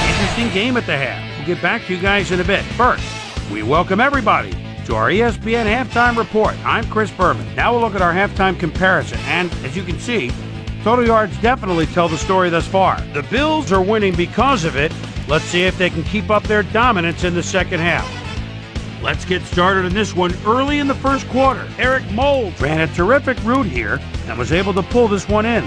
interesting game at the half. We'll get back to you guys in a bit. First, we welcome everybody to our ESPN Halftime Report. I'm Chris Berman. Now we'll look at our halftime comparison. And as you can see, total yards definitely tell the story thus far. The Bills are winning because of it. Let's see if they can keep up their dominance in the second half. Let's get started in this one early in the first quarter. Eric Mould ran a terrific route here and was able to pull this one in.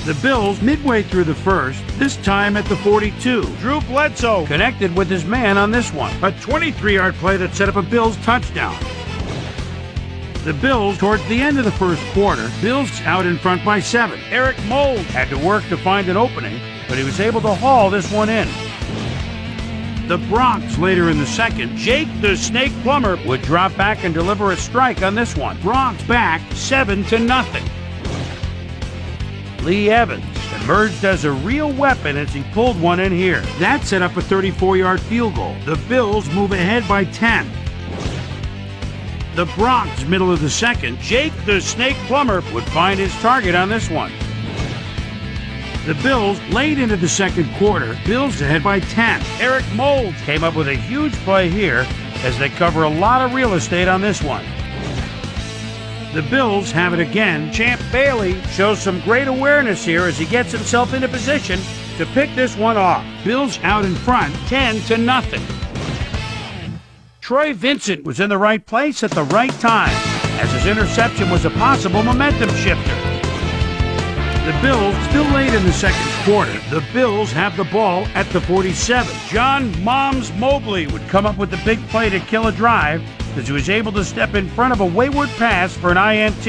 The Bills, midway through the first, this time at the 42. Drew Bledsoe connected with his man on this one. A 23-yard play that set up a Bills touchdown. The Bills, towards the end of the first quarter, Bills out in front by 7. Eric Mould had to work to find an opening, but he was able to haul this one in. The Bronx later in the second. Jake the Snake Plumber would drop back and deliver a strike on this one. Bronx back 7-0. Lee Evans emerged as a real weapon as he pulled one in here. That set up a 34-yard field goal. The Bills move ahead by 10. The Bronx, middle of the second. Jake the Snake Plumber would find his target on this one. The Bills late into the second quarter. Bills ahead by 10. Eric Mould came up with a huge play here as they cover a lot of real estate on this one. The Bills have it again. Champ Bailey shows some great awareness here as he gets himself into position to pick this one off. Bills out in front, 10-0. Troy Vincent was in the right place at the right time as his interception was a possible momentum shifter. The Bills still late in the second quarter. The Bills have the ball at the 47. John Moms Mobley would come up with the big play to kill a drive as he was able to step in front of a wayward pass for an INT.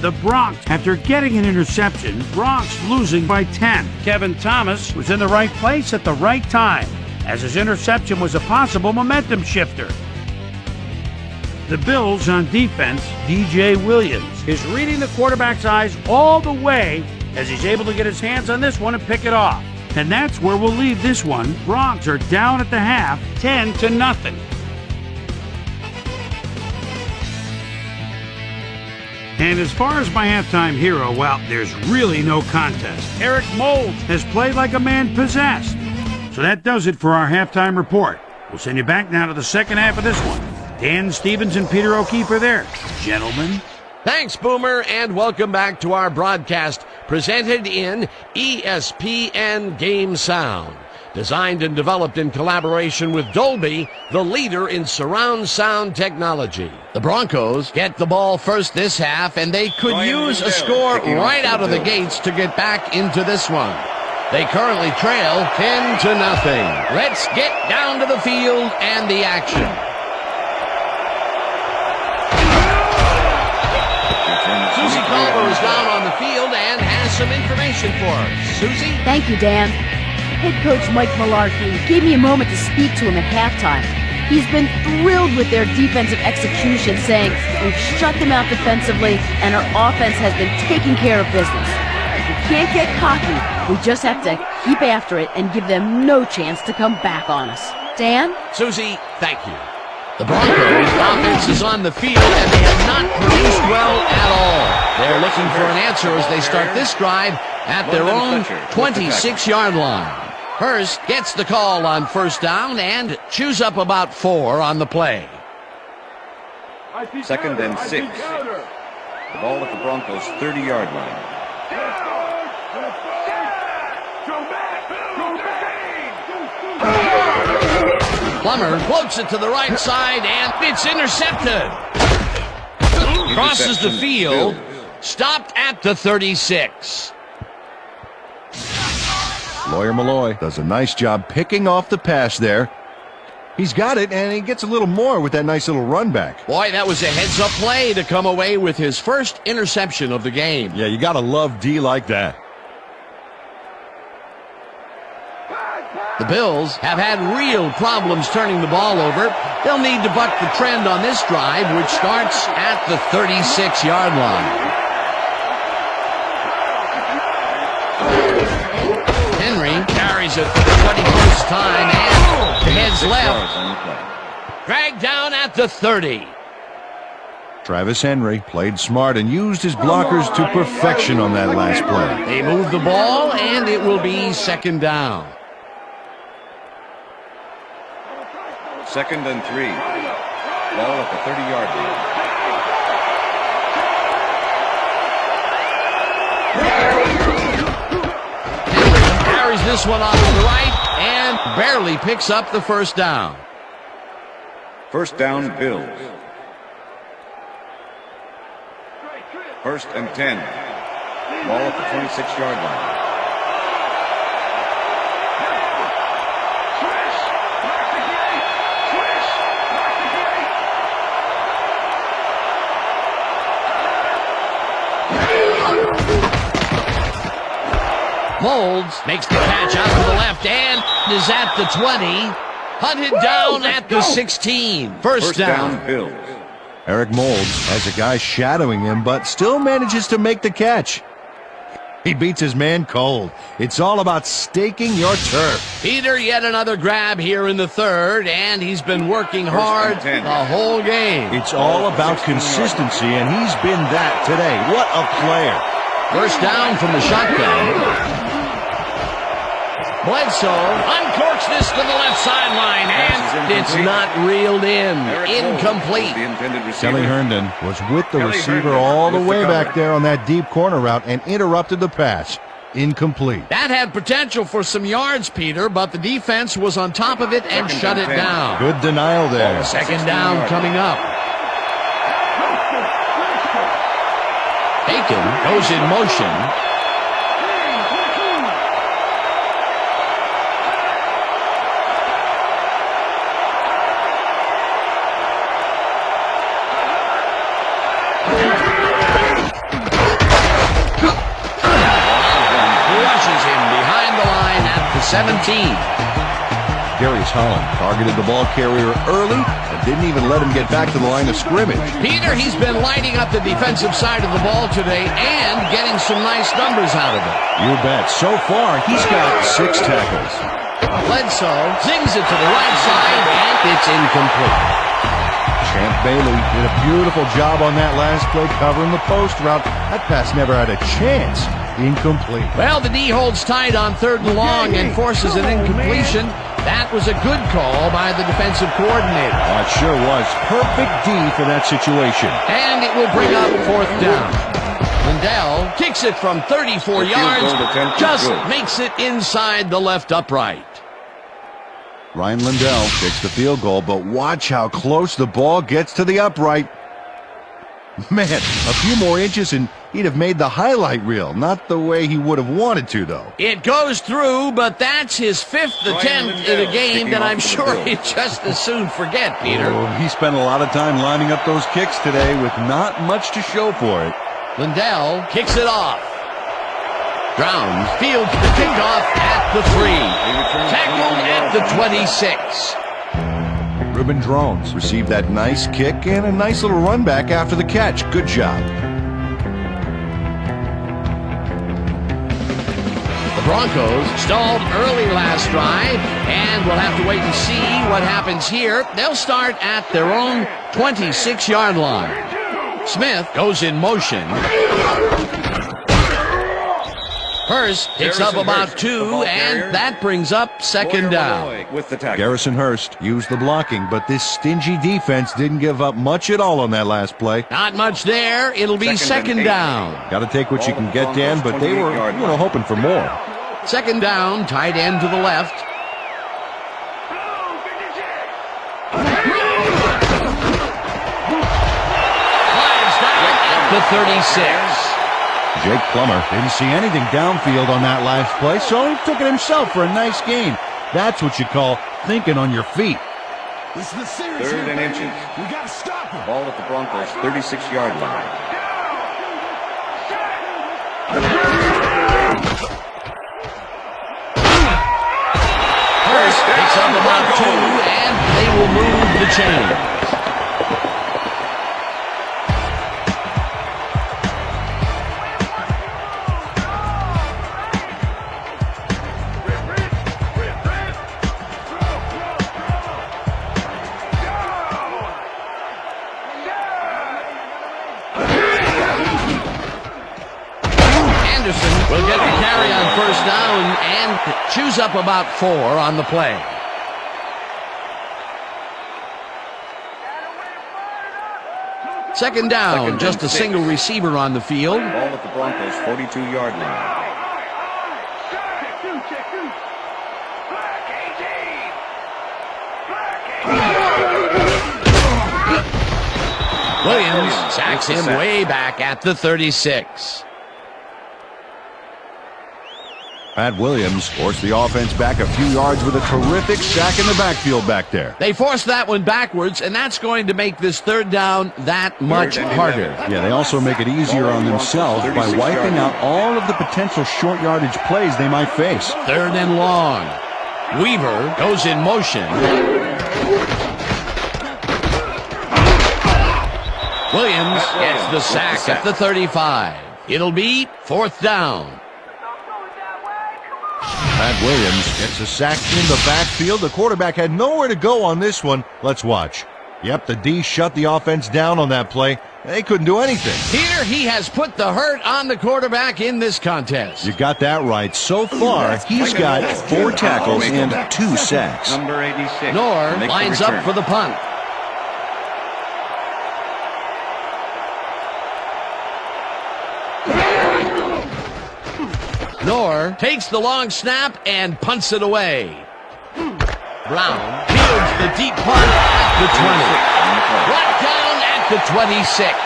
The Bronx, after getting an interception, Bronx losing by 10. Kevin Thomas was in the right place at the right time as his interception was a possible momentum shifter. The Bills on defense, DJ Williams is reading the quarterback's eyes all the way as he's able to get his hands on this one and pick it off. And that's where we'll leave this one. Bronx are down at the half, 10-0. And as far as my halftime hero, well, there's really no contest. Eric Mould has played like a man possessed. So that does it for our halftime report. We'll send you back now to the second half of this one. Dan Stevens and Peter O'Keefe are there. Gentlemen. Thanks, Boomer, and welcome back to our broadcast presented in ESPN Game Sound. Designed and developed in collaboration with Dolby, the leader in surround sound technology. The Broncos get the ball first this half, and they could use a score right out of the gates to get back into this one. They currently trail 10-0. Let's get down to the field and the action. Susie Culver is down on the field and has some information for us. Susie? Thank you, Dan. Head coach Mike Mularkey gave me a moment to speak to him at halftime. He's been thrilled with their defensive execution, saying, "We've shut them out defensively, and our offense has been taking care of business. We can't get cocky. We just have to keep after it and give them no chance to come back on us." Dan? Susie, thank you. The Broncos' offense is on the field, and they have not produced well at all. They're looking for an answer as they start this drive at their own 26-yard line. Hurst gets the call on first down and chews up about 4 on the play. 2nd and 6. The ball at the Broncos' 30-yard line. Plummer floats it to the right side, and it's intercepted. Crosses the field, stopped at the 36. Lawyer Malloy does a nice job picking off the pass there. He's got it, and he gets a little more with that nice little run back. Boy, that was a heads-up play to come away with his first interception of the game. Yeah, you gotta love D like that. The Bills have had real problems turning the ball over. They'll need to buck the trend on this drive, which starts at the 36-yard line. Henry carries it for the 21st time and heads left. Dragged down at the 30. Travis Henry played smart and used his blockers to perfection on that last play. They move the ball, and it will be second down. 2nd and 3. Ball at the 30-yard Henry carries this one off to the right and barely picks up the first down. line. 1st down, Bills. 1st and 10. Ball at the 26-yard line. Molds makes the catch out to the left and is at the 20. Hunted down at the 16. First down. Bills. Eric Molds has a guy shadowing him, but still manages to make the catch. He beats his man cold. It's all about staking your turf. Peter, yet another grab here in the third, and he's been working hard the whole game. It's all about consistency, and he's been that today. What a player. First down from the shotgun. Bledsoe uncorks this to the left sideline, and it's not reeled in. Incomplete. Kelly Herndon was with the receiver all the way back there on that deep corner route and interrupted the pass. Incomplete. That had potential for some yards, Peter, but the defense was on top of it and shut it down. Good denial there. Second down coming up. Bacon goes in motion. Rushes him behind the line at the 17. Darius Holland targeted the ball carrier early and didn't even let him get back to the line of scrimmage. Peter, he's been lighting up the defensive side of the ball today and getting some nice numbers out of it. You bet. So far, he's got 6 tackles. Bledsoe zings it to the right side, and it's incomplete. Champ Bailey did a beautiful job on that last play covering the post route. That pass never had a chance. Incomplete. Well, the D holds tight on 3rd and long and forces an incompletion. That was a good call by the defensive coordinator. It sure was. Perfect D for that situation. And it will bring up 4th down. Lindell kicks it from 34 yards, just makes it inside the left upright. Ryan Lindell takes the field goal, but watch how close the ball gets to the upright. Man, a few more inches and he'd have made the highlight reel. Not the way he would have wanted to, though. It goes through, but that's his 5th attempt in a game that I'm sure he'd just as soon forget, Peter. Oh, he spent a lot of time lining up those kicks today with not much to show for it. Lindell kicks it off. Brown fields the kickoff at the 3. Tackled at the 26. Ruben Drones received that nice kick and a nice little run back after the catch. Good job. The Broncos stalled early last drive, and we'll have to wait and see what happens here. They'll start at their own 26-yard line. Smith goes in motion. Hurst picks up about 2, and that brings up 2nd down. With the tackle. Garrison Hurst used the blocking, but this stingy defense didn't give up much at all on that last play. Not much there. It'll be 2nd down. Got to take what you can get, Dan, but they were, hoping for more. 2nd down, tight end to the left. Flags down at the 36. Jake Plummer didn't see anything downfield on that last play, so he took it himself for a nice gain. That's what you call thinking on your feet. This is the series. 3rd and inches. We got to stop him. Ball at the Broncos' 36-yard line. Hurst picks up about 2, and they will move the chain. Will get the carry on first down and chews up about 4 on the play. Second down, just a single receiver on the field. Ball at the Broncos' 42-yard line. Williams sacks him way back at the 36. Pat Williams forced the offense back a few yards with a terrific sack in the backfield back there. They forced that one backwards, and that's going to make this third down that much harder. Yeah, they also make it easier on themselves by wiping out all of the potential short yardage plays they might face. Third and long. Weaver goes in motion. Williams gets the sack at the 35. It'll be fourth down. Pat Williams gets a sack in the backfield. The quarterback had nowhere to go on this one. Let's watch. Yep, the D shut the offense down on that play. They couldn't do anything. Peter, he has put the hurt on the quarterback in this contest. You got that right. So far, he's got 4 tackles and 2 sacks. Number 86. Knorr lines up for the punt. Knorr takes the long snap and punts it away. Brown fields the deep punt at the 20. Brought down at the 26.